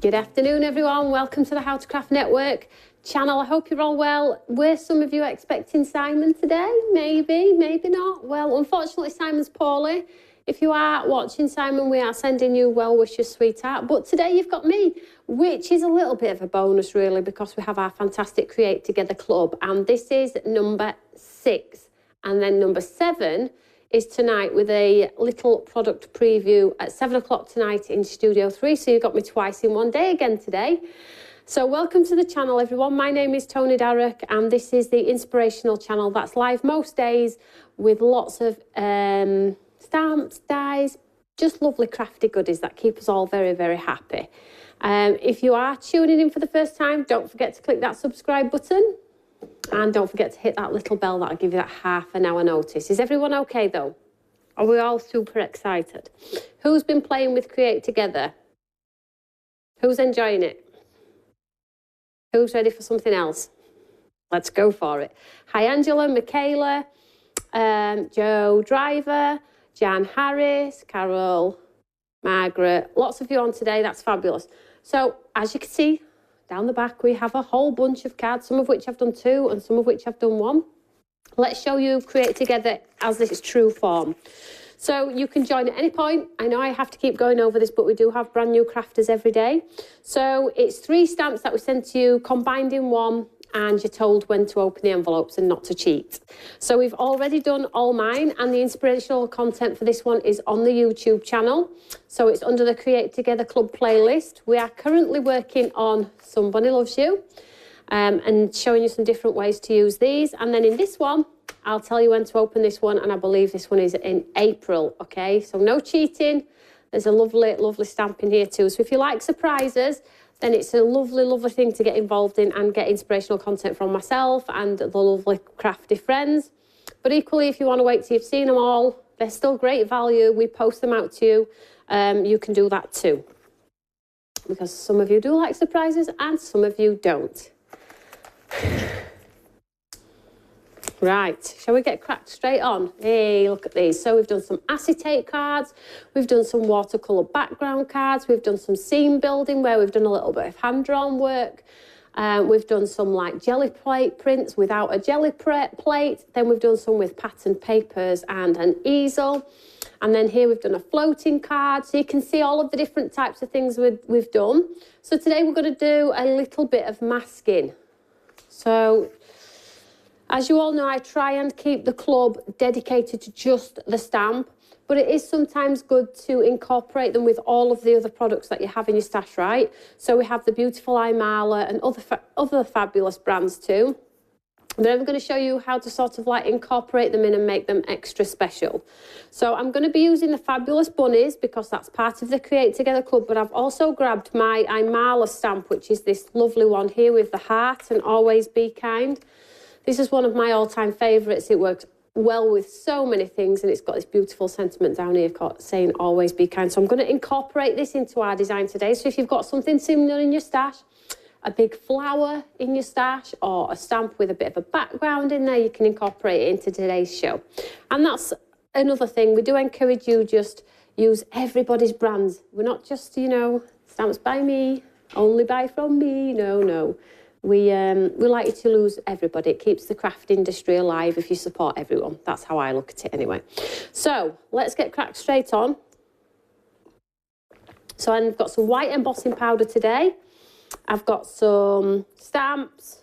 Good afternoon, everyone. Welcome to the How to Craft Network channel. I hope you're all well. Were some of you expecting Simon today? Maybe, maybe not. Well, unfortunately, Simon's poorly. If you are watching Simon, we are sending you well wishes, sweetheart. But today you've got me, which is a little bit of a bonus, really, because we have our fantastic Create Together Club. And this is number 6. And then number 7 is tonight with a little product preview at 7 o'clock tonight in Studio 3. So you got me twice in one day again today. So welcome to the channel, everyone. My name is Tony Darroch, and this is the inspirational channel that's live most days with lots of stamps, dies, just lovely crafty goodies that keep us all very, very happy. If you are tuning in for the first time, don't forget to click that subscribe button. And don't forget to hit that little bell that'll give you that half an hour notice. Is everyone okay, though? Are we all super excited? Who's been playing with Create Together? Who's enjoying it? Who's ready for something else? Let's go for it. Hi, Angela, Michaela, Joe Driver, Jan Harris, Carol, Margaret. Lots of you on today. That's fabulous. So, as you can see, down the back, we have a whole bunch of cards, some of which I've done 2 and some of which I've done 1. Let's show you Create Together as its true form. So you can join at any point. I know I have to keep going over this, but we do have brand new crafters every day. So it's 3 stamps that we send to you, combined in one, and you're told when to open the envelopes and not to cheat. So we've already done all mine, and the inspirational content for this one is on the YouTube channel. So it's under the Create Together Club playlist. We are currently working on Somebody Loves You and showing you some different ways to use these. And then in this one, I'll tell you when to open this one, and I believe this one is in April, okay? So no cheating. There's a lovely, lovely stamp in here too. So if you like surprises, then it's a lovely, lovely thing to get involved in and get inspirational content from myself and the lovely crafty friends. But equally, if you want to wait till you've seen them all, they're still great value. We post them out to you. You can do that too. Because some of you do like surprises and some of you don't. Right, shall we get cracked straight on? Hey, look at these. So we've done some acetate cards, we've done some watercolour background cards, we've done some seam building where we've done a little bit of hand-drawn work. We've done some like jelly plate prints without a jelly plate. Then we've done some with patterned papers and an easel. And then here we've done a floating card. So you can see all of the different types of things we've done. So today we're going to do a little bit of masking. So, as you all know, I try and keep the club dedicated to just the stamp, but it is sometimes good to incorporate them with all of the other products that you have in your stash, right? So we have the beautiful Imala and other fabulous brands too. But I'm going to show you how to sort of like incorporate them in and make them extra special. So I'm going to be using the fabulous bunnies because that's part of the Create Together Club, but I've also grabbed my Imala stamp, which is this lovely one here with the heart and always be kind. This is one of my all-time favourites. It works well with so many things, and it's got this beautiful sentiment down here saying always be kind. So I'm going to incorporate this into our design today. So if you've got something similar in your stash, a big flower in your stash, or a stamp with a bit of a background in there, you can incorporate it into today's show. And that's another thing. We do encourage you just use everybody's brands. We're not just, you know, stamps by me, only buy from me. No, no. We like you to lose everybody. It keeps the craft industry alive if you support everyone. That's how I look at it anyway. So let's get cracked straight on. So I've got some white embossing powder today. I've got some stamps,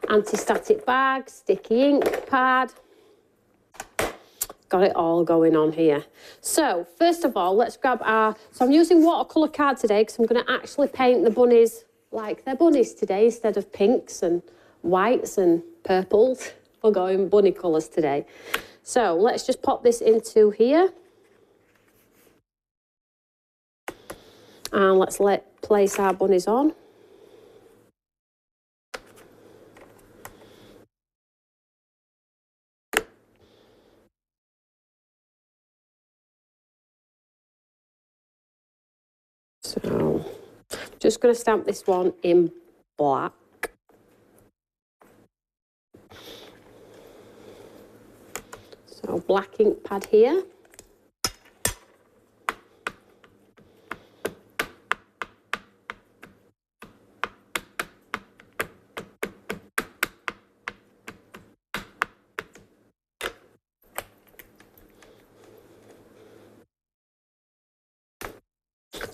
anti-static bags, sticky ink pad. Got it all going on here. So first of all, let's grab so I'm using watercolour card today because I'm going to actually paint the bunnies like they're bunnies today instead of pinks and whites and purples. We're going bunny colours today. So let's just pop this into here. And let's place our bunnies on. So just going to stamp this one in black. So black ink pad here.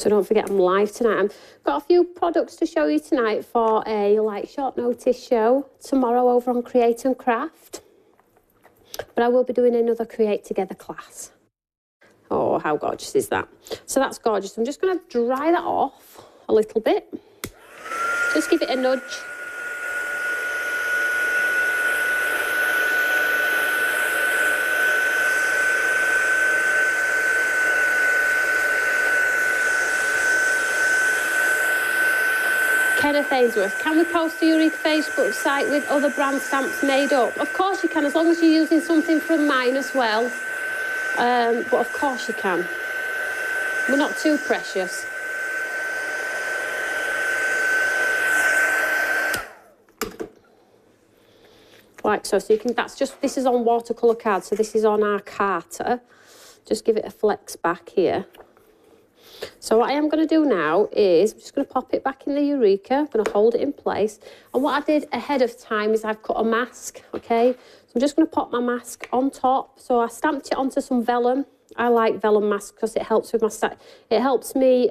So don't forget I'm live tonight. I've got a few products to show you tonight for a short notice show tomorrow over on Create and Craft. But I will be doing another Create Together class. Oh, how gorgeous is that? So that's gorgeous. I'm just going to dry that off a little bit. Just give it a nudge. Kenneth Ainsworth, can we post to Eureka Facebook site with other brand stamps made up? Of course you can, as long as you're using something from mine as well. But of course you can. We're not too precious. Like so you can, this is on watercolour card, so this is on our Carter. Just give it a flex back here. So what I am going to do now is, I'm just going to pop it back in the Eureka. I'm going to hold it in place. And what I did ahead of time is I've cut a mask, okay? So I'm just going to pop my mask on top. So I stamped it onto some vellum. I like vellum masks because it helps with my it helps me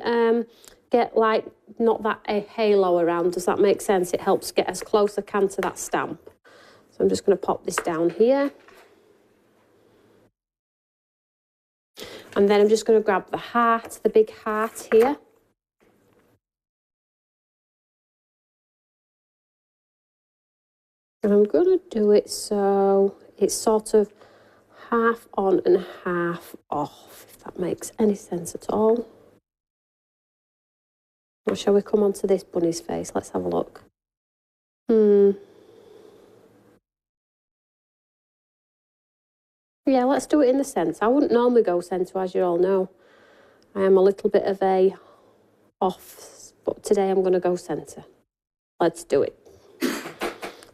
get not that a halo around. Does that make sense? It helps get as close as I can to that stamp. So I'm just going to pop this down here. And then I'm just going to grab the heart, the big heart here. And I'm going to do it so it's sort of half on and half off, if that makes any sense at all. Or shall we come on to this bunny's face? Let's have a look. Yeah, let's do it in the centre. I wouldn't normally go centre, as you all know. I am a little bit of a off, but today I'm going to go centre. Let's do it.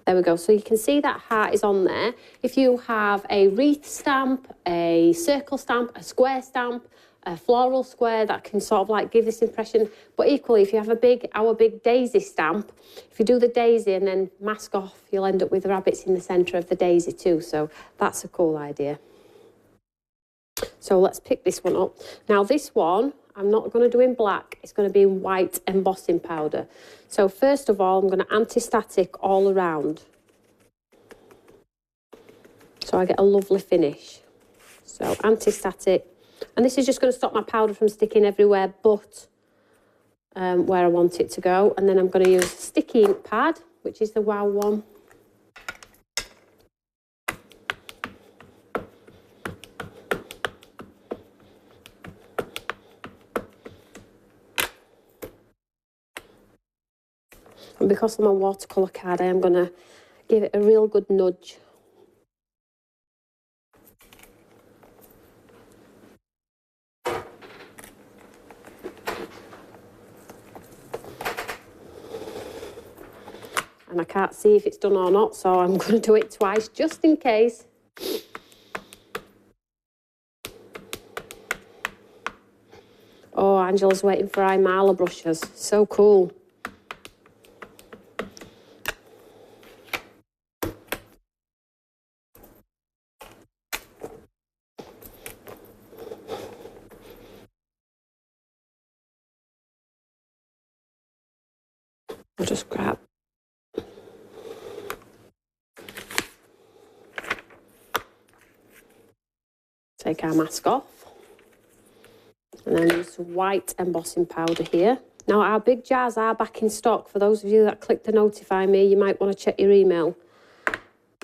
There we go. So you can see that heart is on there. If you have a wreath stamp, a circle stamp, a square stamp, a floral square, that can sort of give this impression. But equally, if you have our big daisy stamp, if you do the daisy and then mask off, you'll end up with rabbits in the centre of the daisy too. So that's a cool idea. So let's pick this one up. Now this one, I'm not going to do in black. It's going to be in white embossing powder. So first of all, I'm going to anti-static all around. So I get a lovely finish. So anti-static. And this is just going to stop my powder from sticking everywhere but where I want it to go. And then I'm going to use a sticky ink pad, which is the Wow one. And because I'm on watercolour card, I am going to give it a real good nudge. And I can't see if it's done or not, so I'm going to do it twice, just in case. Oh, Angela's waiting for Imala brushes. So cool. I'll just grab. Take our mask off. And then use some white embossing powder here. Now our big jars are back in stock. For those of you that clicked to notify me, you might want to check your email.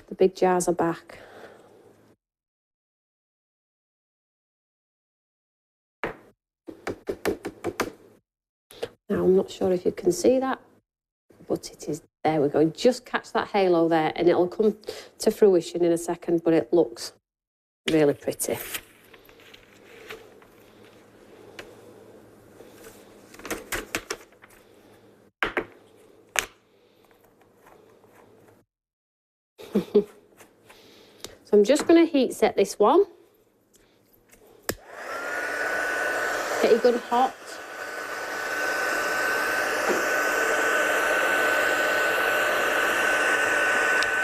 The big jars are back. Now I'm not sure if you can see that, but it is, there we go. Just catch that halo there and it'll come to fruition in a second, but it looks really pretty. So I'm just going to heat set this one. Get your gun hot.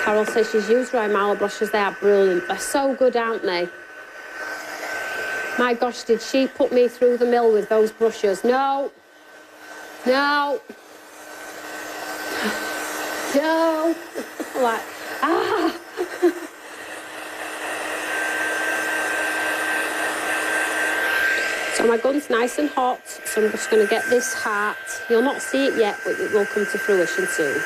Carol says she's used Imala brushes. They are brilliant. They're so good, aren't they? My gosh, did she put me through the mill with those brushes? No. No. No. Like, ah. So my gun's nice and hot, so I'm just going to get this heart. You'll not see it yet, but it will come to fruition soon.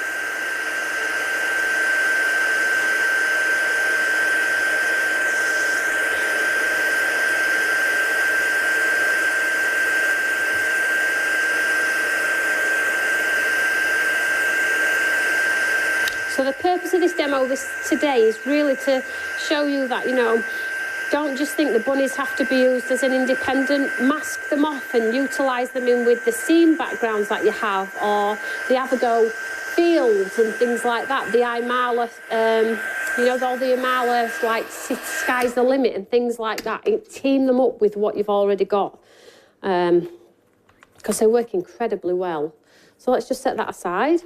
So the purpose of this demo today is really to show you that, you know, don't just think the bunnies have to be used as an independent. Mask them off and utilise them in with the scene backgrounds that you have, or the Avogo fields and things like that. The Imala, you know, all the Imala, like Sky's the Limit and things like that. And team them up with what you've already got, because they work incredibly well. So let's just set that aside.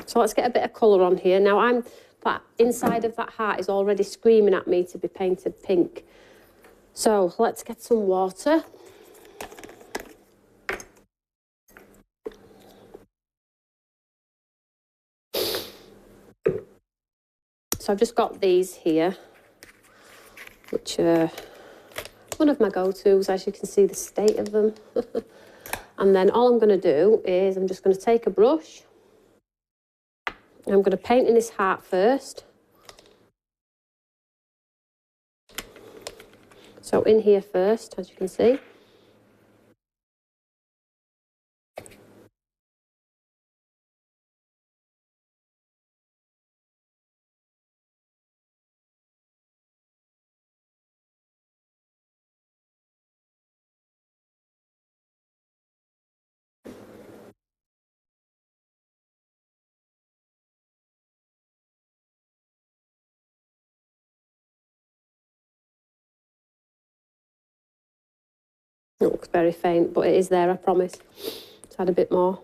So let's get a bit of colour on here. Now that inside of that heart is already screaming at me to be painted pink. So let's get some water. So I've just got these here, which are one of my go-tos, as you can see the state of them. And then all I'm going to do is I'm just going to take a brush. I'm going to paint in this heart first. So in here first, as you can see. It looks very faint, but it is there, I promise. Let's add a bit more.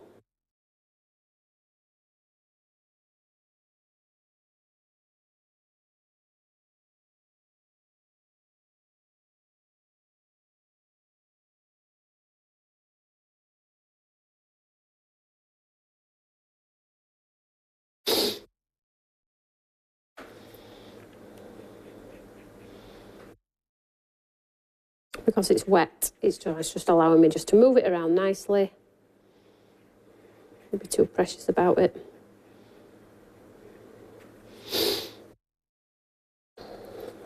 Because it's wet, it's just allowing me just to move it around nicely. Don't be too precious about it.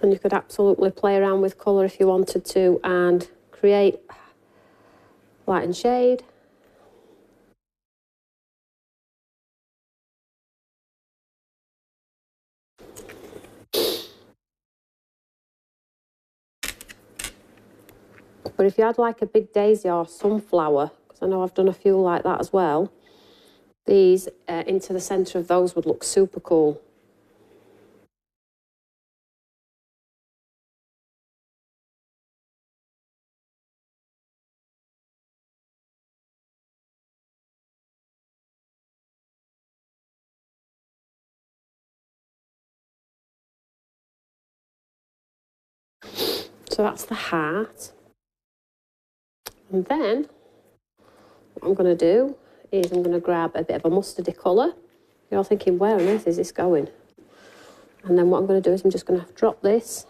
And you could absolutely play around with colour if you wanted to and create light and shade. But if you had like a big daisy or sunflower, because I know I've done a few like that as well, these into the centre of those would look super cool. So that's the heart. And then what I'm going to do is I'm going to grab a bit of a mustardy colour. You're all thinking, where on earth is this going? And then what I'm going to do is I'm just going to drop this.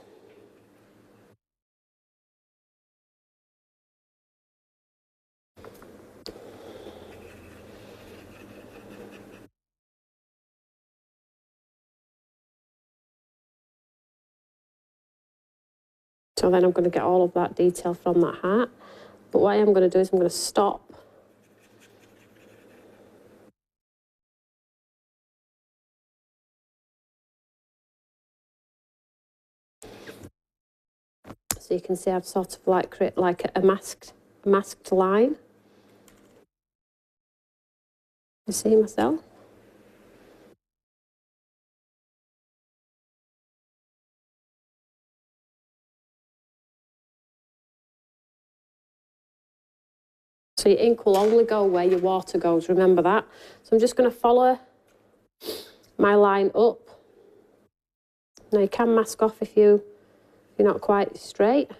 So then I'm going to get all of that detail from that heart. But what I am going to do is I'm going to stop. So you can see I've sort of like create like a masked line. You see myself? So your ink will only go where your water goes, remember that. So I'm just going to follow my line up. Now you can mask off if you you're not quite straight.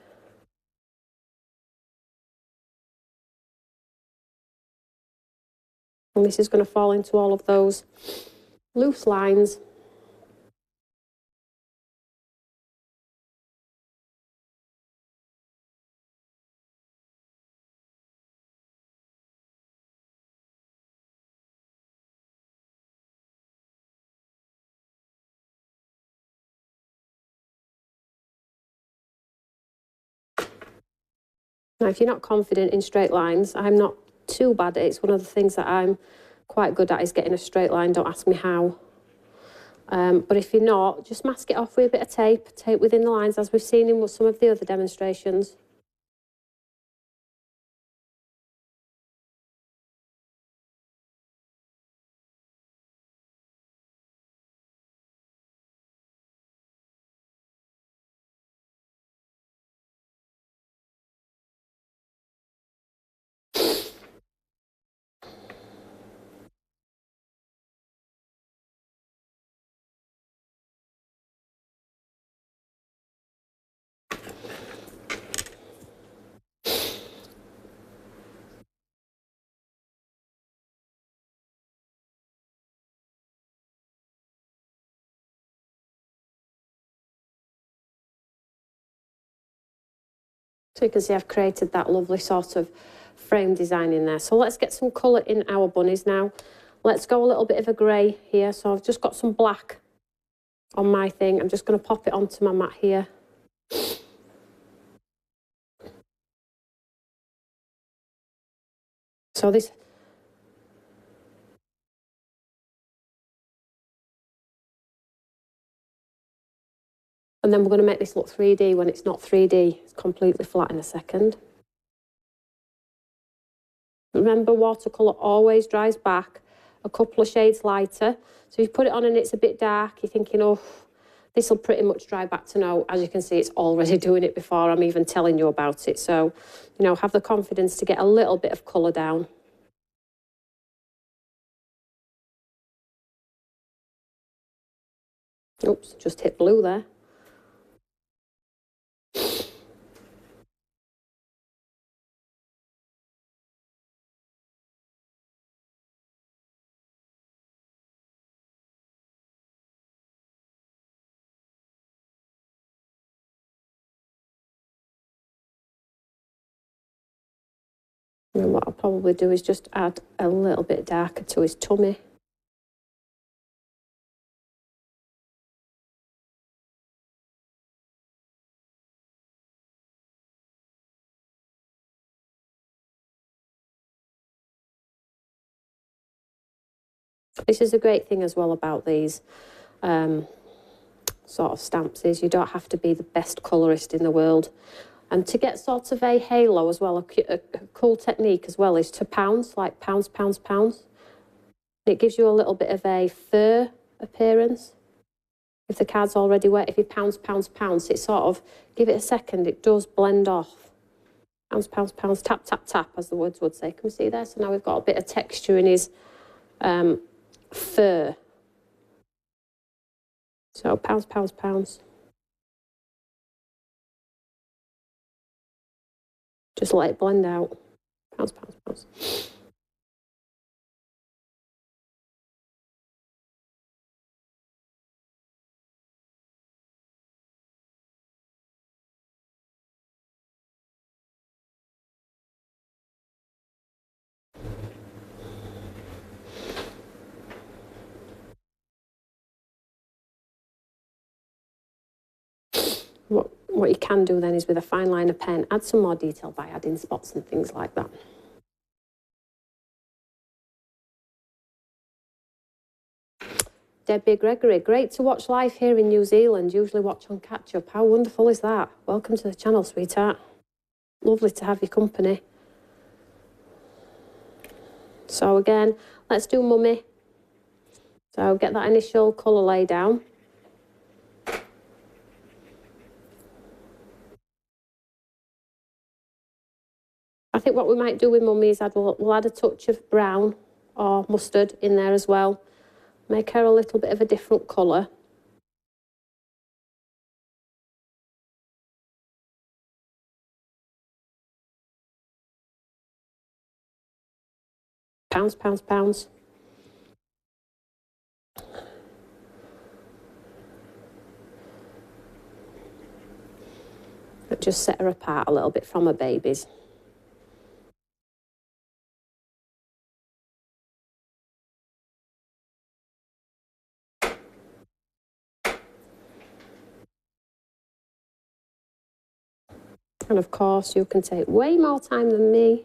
And this is going to fall into all of those loose lines. Now, if you're not confident in straight lines, I'm not too bad at it. It's one of the things that I'm quite good at, is getting a straight line. Don't ask me how. But if you're not, just mask it off with a bit of tape. Tape within the lines, as we've seen in some of the other demonstrations. So you can see I've created that lovely sort of frame design in there. So let's get some colour in our bunnies now. Let's go a little bit of a grey here. So I've just got some black on my thing. I'm just going to pop it onto my mat here. So this... And then we're going to make this look 3D when it's not 3D. It's completely flat in a second. Remember, watercolour always dries back a couple of shades lighter. So if you put it on and it's a bit dark, you're thinking, oh, this will pretty much dry back to no. As you can see, it's already doing it before I'm even telling you about it. So, you know, have the confidence to get a little bit of colour down. Oops, just hit blue there. And what I'll probably do is just add a little bit darker to his tummy. This is a great thing as well about these sort of stamps, is you don't have to be the best colourist in the world. And to get sort of a halo as well, a cool technique as well, is to pounce, like pounce, pounce, pounce. It gives you a little bit of a fur appearance. If the card's already wet, if you pounce, pounce, pounce, it sort of, give it a second, it does blend off. Pounce, pounce, pounce, tap, tap, tap, as the words would say. Can we see there? So now we've got a bit of texture in his fur. So pounce, pounce, pounce. Just let it blend out. Pounce, pounce, pounce. What you can do then is, with a fine liner pen, add some more detail by adding spots and things like that. Debbie Gregory, great to watch live here in New Zealand. Usually watch on catch up. How wonderful is that? Welcome to the channel, sweetheart. Lovely to have your company. So again, let's do Mummy. So get that initial colour lay down. I think what we might do with Mummy is we'll add a touch of brown or mustard in there as well. Make her a little bit of a different colour. Bounce, bounce, bounce. But just set her apart a little bit from her babies. And of course, you can take way more time than me.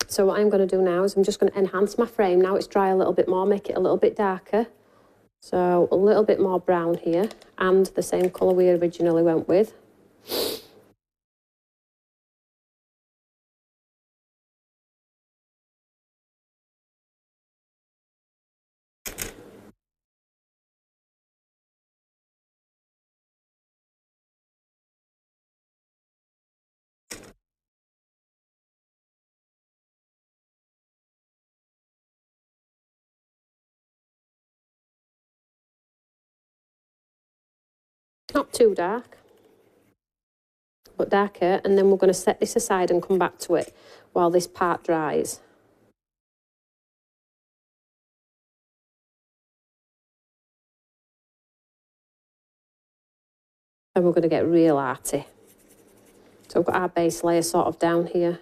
So what I'm going to do now is I'm just going to enhance my frame. Now it's dry a little bit more, make it a little bit darker. So a little bit more brown here, and the same colour we originally went with. Not too dark, but darker, and then we're going to set this aside and come back to it while this part dries. And we're going to get real arty. So we've got our base layer sort of down here.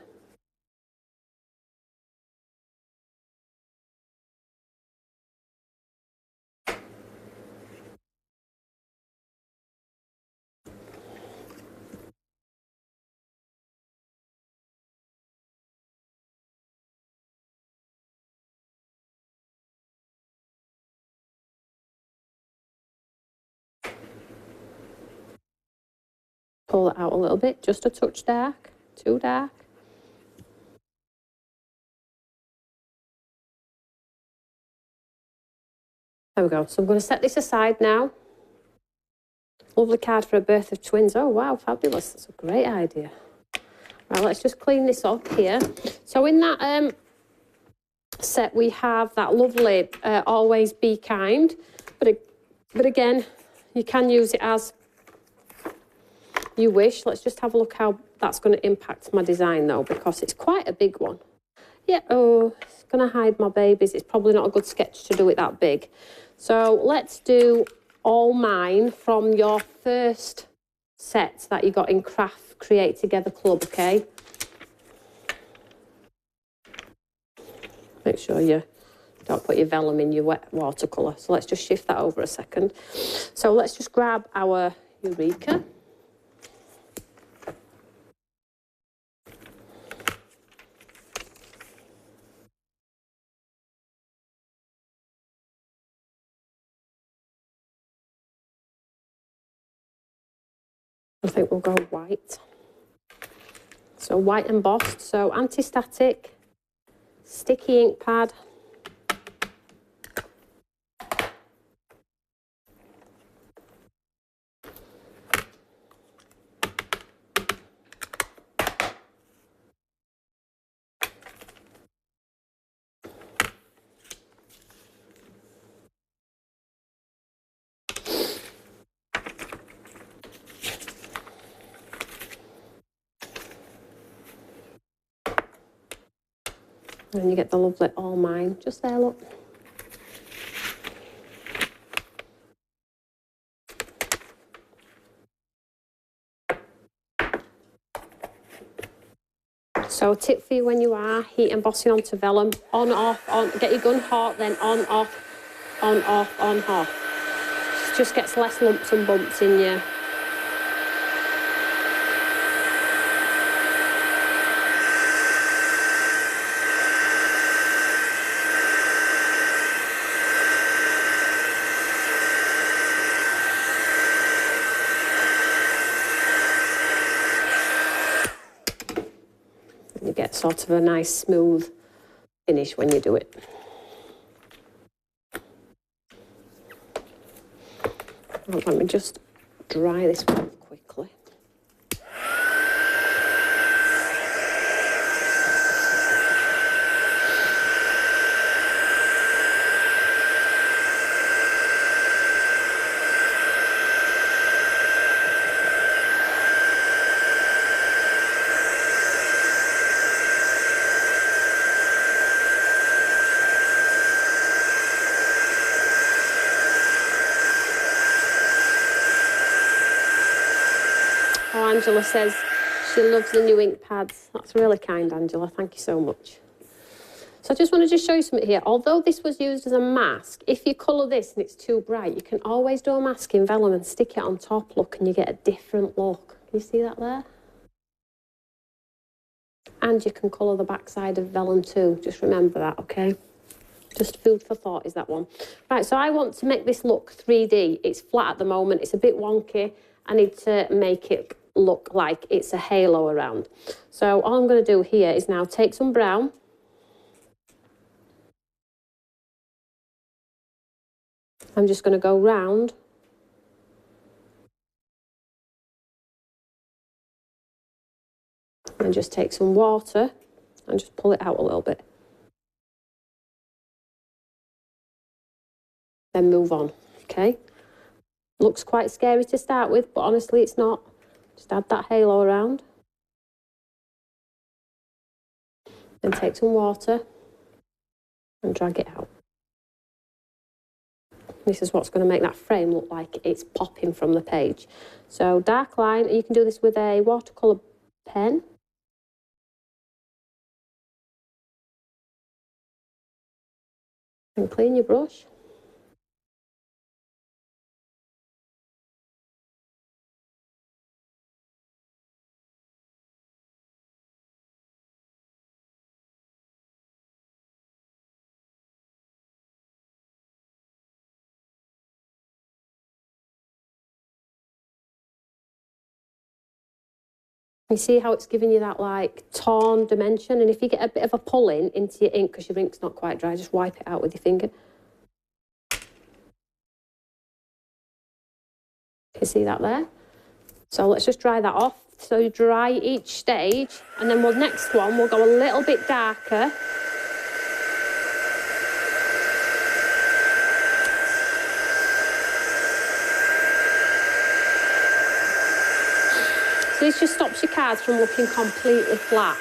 Pull it out a little bit, just a touch dark, too dark. There we go. So I'm going to set this aside now. Lovely card for a birth of twins. Oh, wow, fabulous. That's a great idea. Right, let's just clean this up here. So in that set, we have that lovely Always Be Kind. But again, you can use it as you wish. Let's just have a look how that's going to impact my design, though, because it's quite a big one. Yeah, oh, it's going to hide my babies. It's probably not a good sketch to do it that big. So let's do All Mine from your first set that you got in Craft Create Together Club, okay? Make sure you don't put your vellum in your wet watercolour. So let's just shift that over a second. So let's just grab our Eureka. I think we'll go white. So white embossed, so anti-static, sticky ink pad. And you get the lovely All Mine, just there, look. So tip for you when you are heat embossing onto vellum, on, off, on, get your gun hot, then on, off, on, off, on, off. It just gets less lumps and bumps in you. You get sort of a nice smooth finish when you do it. Well, let me just dry this one quickly. Angela says she loves the new ink pads. That's really kind, Angela. Thank you so much. So I just want to just show you something here. Although this was used as a mask, if you colour this and it's too bright, you can always do a mask in vellum and stick it on top, look, and you get a different look. Can you see that there? And you can colour the backside of vellum too. Just remember that, okay? Just food for thought is that one. Right, so I want to make this look 3D. It's flat at the moment. It's a bit wonky. I need to make it look like it's a halo around. So all I'm going to do here is now take some brown. I'm just going to go round. And just take some water and just pull it out a little bit. Then move on, okay? Looks quite scary to start with, but honestly it's not. Just add that halo around. Then take some water and drag it out. This is what's going to make that frame look like it's popping from the page. So dark line, you can do this with a watercolour pen. And clean your brush. You see how it's giving you that like torn dimension, and if you get a bit of a pull in into your ink because your ink's not quite dry, just wipe it out with your finger. You see that there? So let's just dry that off. So you dry each stage, and then next one we'll go a little bit darker. So this just stops your cards from looking completely flat.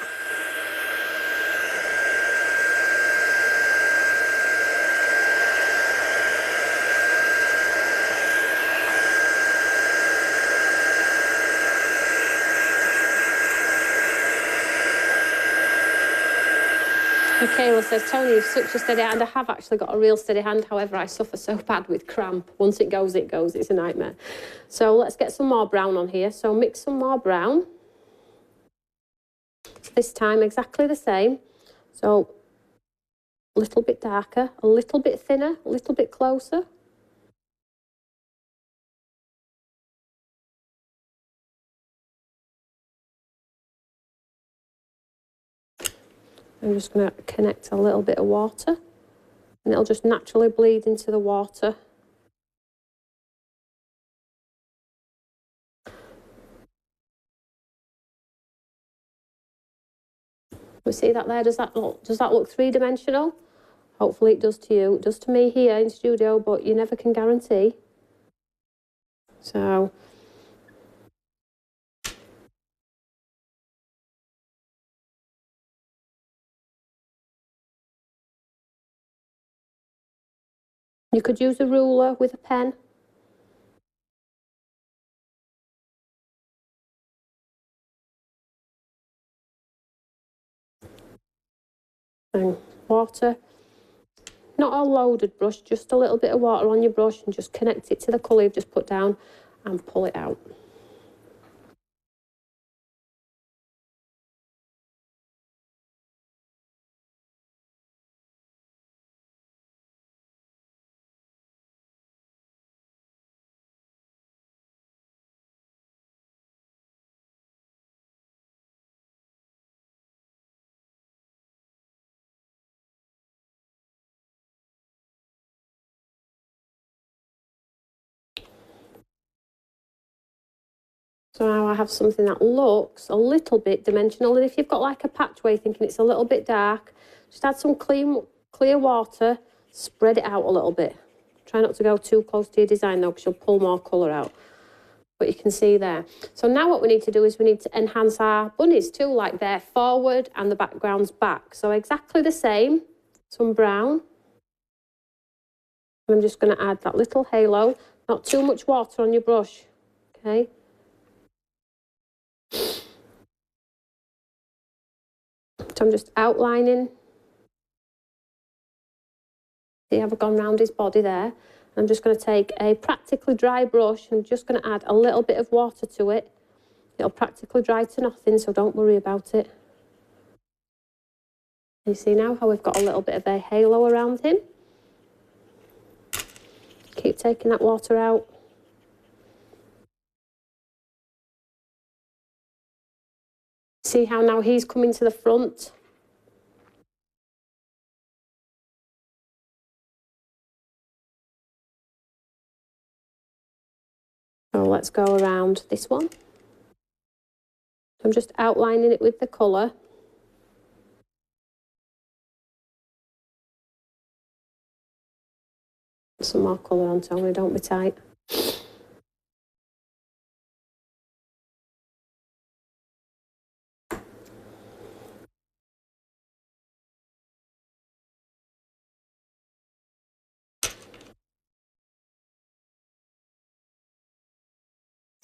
Michaela says, Tony, you've such a steady hand. I have actually got a real steady hand. However, I suffer so bad with cramp. Once it goes, it goes. It's a nightmare. So let's get some more brown on here. So mix some more brown. This time exactly the same. So a little bit darker, a little bit thinner, a little bit closer. I'm just going to connect a little bit of water, and it'll just naturally bleed into the water. We see that there? Does that look three-dimensional? Hopefully it does to you. It does to me here in studio, but you never can guarantee. So you could use a ruler with a pen. And water. Not a loaded brush, just a little bit of water on your brush, and just connect it to the colour you've just put down and pull it out. So now I have something that looks a little bit dimensional, and if you've got like a patch where you're thinking it's a little bit dark, just add some clear water, spread it out a little bit. Try not to go too close to your design though, because you'll pull more colour out. But you can see there. So now what we need to do is we need to enhance our bunnies too, like they're forward and the background's back. So exactly the same, some brown. And I'm just going to add that little halo, not too much water on your brush, okay? So I'm just outlining. See how I've gone round his body there. I'm just going to take a practically dry brush and I'm just going to add a little bit of water to it. It'll practically dry to nothing, so don't worry about it. You see now how we've got a little bit of a halo around him. Keep taking that water out. See how now he's coming to the front. So let's go around this one. I'm just outlining it with the colour. Some more colour on, Tony, don't be tight.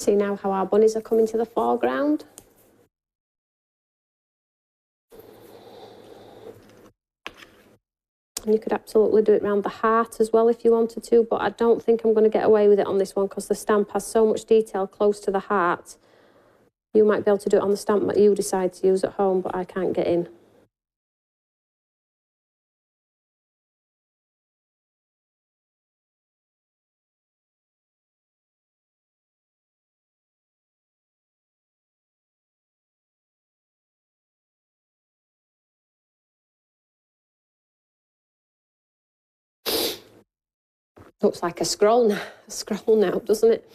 See now how our bunnies are coming to the foreground? And you could absolutely do it around the heart as well if you wanted to, but I don't think I'm going to get away with it on this one because the stamp has so much detail close to the heart. You might be able to do it on the stamp that you decide to use at home, but I can't get in. Looks like a scroll now, doesn't it?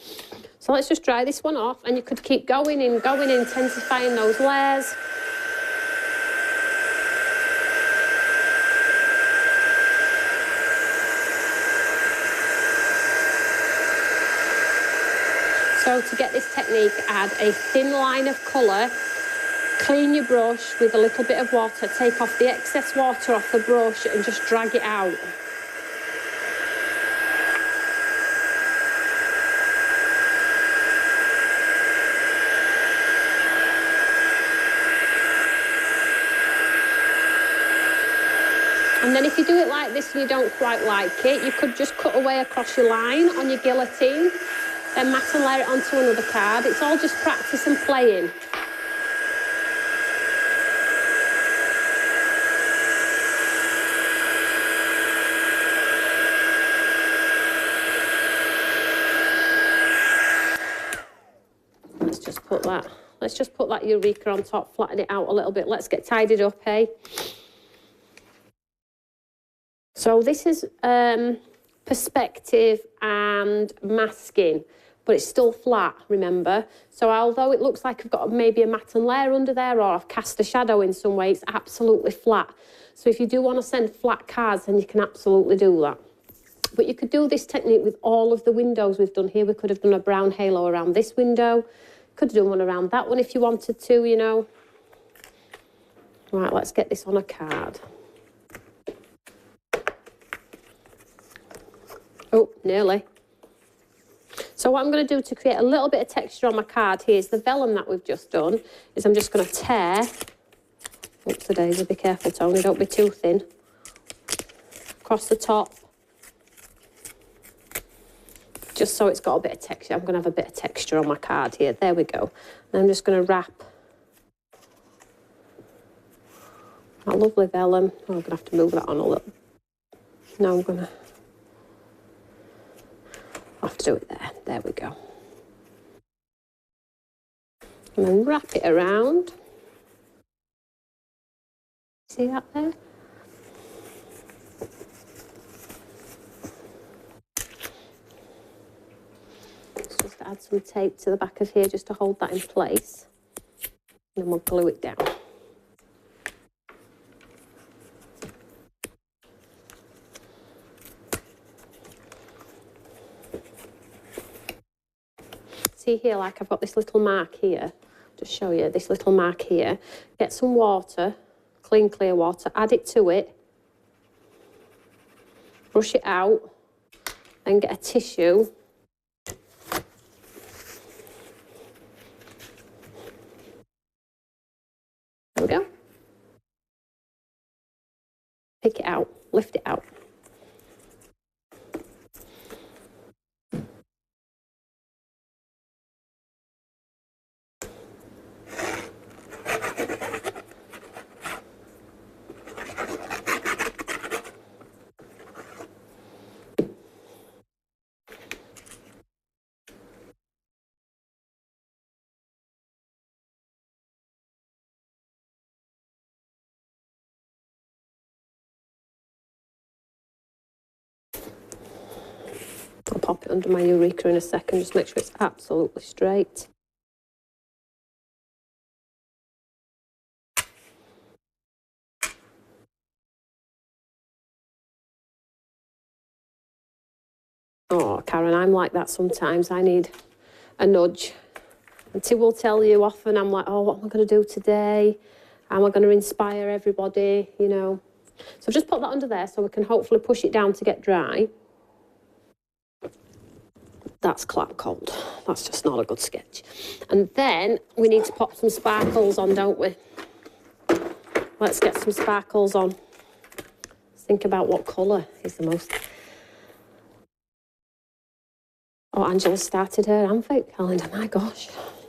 So let's just dry this one off, and you could keep going in, intensifying those layers. So to get this technique, add a thin line of colour, clean your brush with a little bit of water, take off the excess water off the brush and just drag it out. And then if you do it like this and you don't quite like it, you could just cut away across your line on your guillotine, then mat and layer it onto another card. It's all just practice and playing. Let's just put that Eureka on top, flatten it out a little bit. Let's get tidied up, hey? So this is perspective and masking, but it's still flat, remember? So although it looks like I've got maybe a matte and layer under there or I've cast a shadow in some way, it's absolutely flat. So if you do want to send flat cards, then you can absolutely do that. But you could do this technique with all of the windows we've done here. We could have done a brown halo around this window. Could have done one around that one if you wanted to, you know. Right, let's get this on a card. Oh, nearly. So what I'm going to do to create a little bit of texture on my card here is the vellum that we've just done, is I'm just going to tear, oops a daisy, be careful Tony, don't be too thin, across the top, just so it's got a bit of texture. I'm going to have a bit of texture on my card here, there we go. And I'm just going to wrap that lovely vellum. Oh, I'm going to have to move that on a little. No, I'm going to have to do it there. There we go. And then wrap it around. See that there? Let's just add some tape to the back of here just to hold that in place. And then we'll glue it down. See here, like I've got this little mark here. Just show you this little mark here. Get some water, clean, clear water, add it to it. Brush it out. Then get a tissue. There we go. take it out, lift it out. I'll pop it under my Eureka in a second, just make sure it's absolutely straight. Oh, Karen, I'm like that sometimes. I need a nudge. And T will tell you often, I'm like, oh, what am I going to do today? How am I going to inspire everybody, you know? So just put that under there so we can hopefully push it down to get dry. That's clap cold. That's just not a good sketch. And then we need to pop some sparkles on, don't we? Let's get some sparkles on. Let's think about what colour is the most... Oh, Angela started her Anfic calendar. My gosh,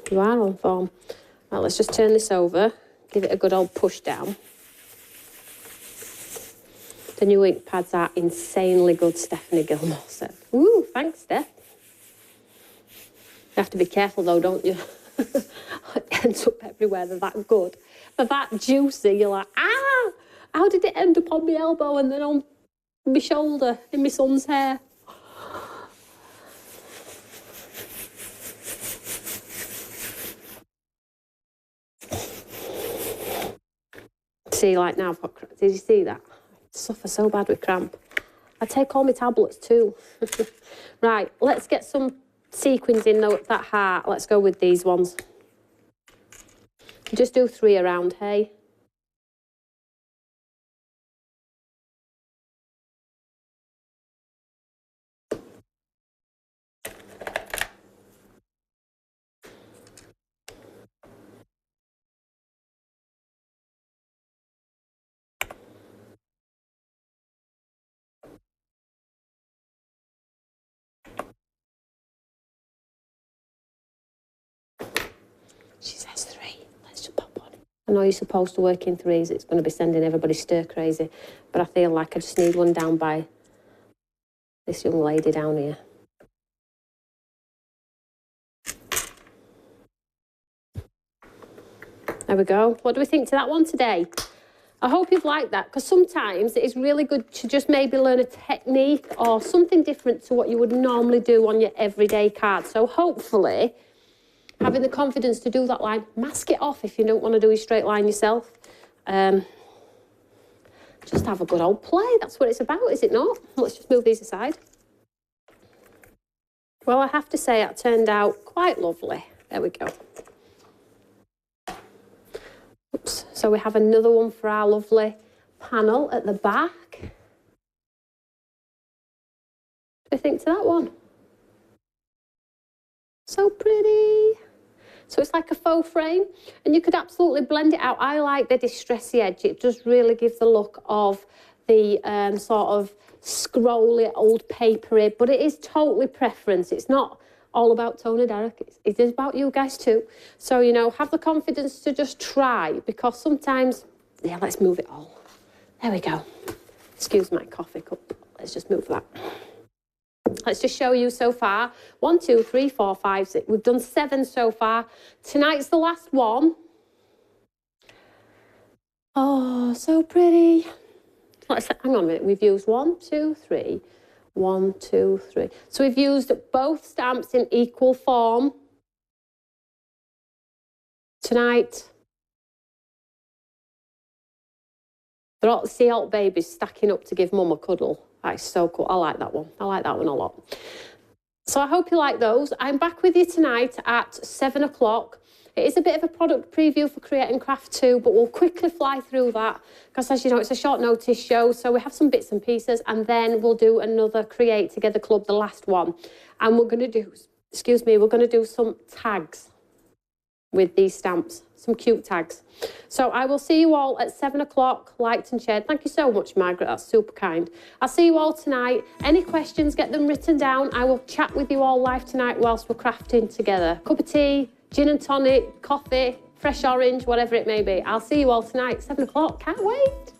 you are on form. Right, let's just turn this over. Give it a good old push down. The new ink pads are insanely good, Stephanie Gilmore said. Ooh, thanks, Steph. You have to be careful though, don't you? It ends up everywhere. They're that good. They're that juicy. You're like, ah! How did it end up on my elbow and then on my shoulder in my son's hair? See, like now, did you see that? I suffer so bad with cramp. I take all my tablets too. Right, let's get some sequins in that heart. Let's go with these ones. Just do 3 around, hey? She says 3. Let's just pop one. I know you're supposed to work in 3s. It's going to be sending everybody stir crazy. But I feel like I just need one down by this young lady down here. There we go. What do we think to that one today? I hope you've liked that, because sometimes it is really good to just maybe learn a technique or something different to what you would normally do on your everyday card. So hopefully, having the confidence to do that line, mask it off if you don't want to do a straight line yourself. Just have a good old play. That's what it's about, is it not? Let's just move these aside. Well, I have to say it turned out quite lovely. There we go. Oops. So we have another one for our lovely panel at the back. What do you think to that one? So pretty. So it's like a faux frame, and you could absolutely blend it out. I like the distressy edge. It does really give the look of the sort of scrolly, old papery, but it is totally preference. It's not all about Tony Derrick. It is about you guys too. So, you know, have the confidence to just try, because sometimes, yeah, let's move it all. There we go. Excuse my coffee cup. Let's just move that. Let's just show you so far. 1, 2, 3, 4, 5, 6. We've done 7 so far. Tonight's the last one. Oh, so pretty. Let's hang on a minute. We've used 1, 2, 3. 1, 2, 3. So we've used both stamps in equal form tonight. They're all sea alt babies stacking up to give mum a cuddle. That is so cool. I like that one. I like that one a lot. So I hope you like those. I'm back with you tonight at 7 o'clock. It is a bit of a product preview for Create and Craft 2, but we'll quickly fly through that because, as you know, it's a short notice show. So we have some bits and pieces, and then we'll do another Create Together Club, the last one. And we're going to do, excuse me, we're going to do some tags. with these stamps, some cute tags. So I will see you all at 7 o'clock, liked and shared. Thank you so much, Margaret, that's super kind. I'll see you all tonight. Any questions, get them written down. I will chat with you all live tonight whilst we're crafting together. Cup of tea, gin and tonic, coffee, fresh orange, whatever it may be. I'll see you all tonight, 7 o'clock, can't wait.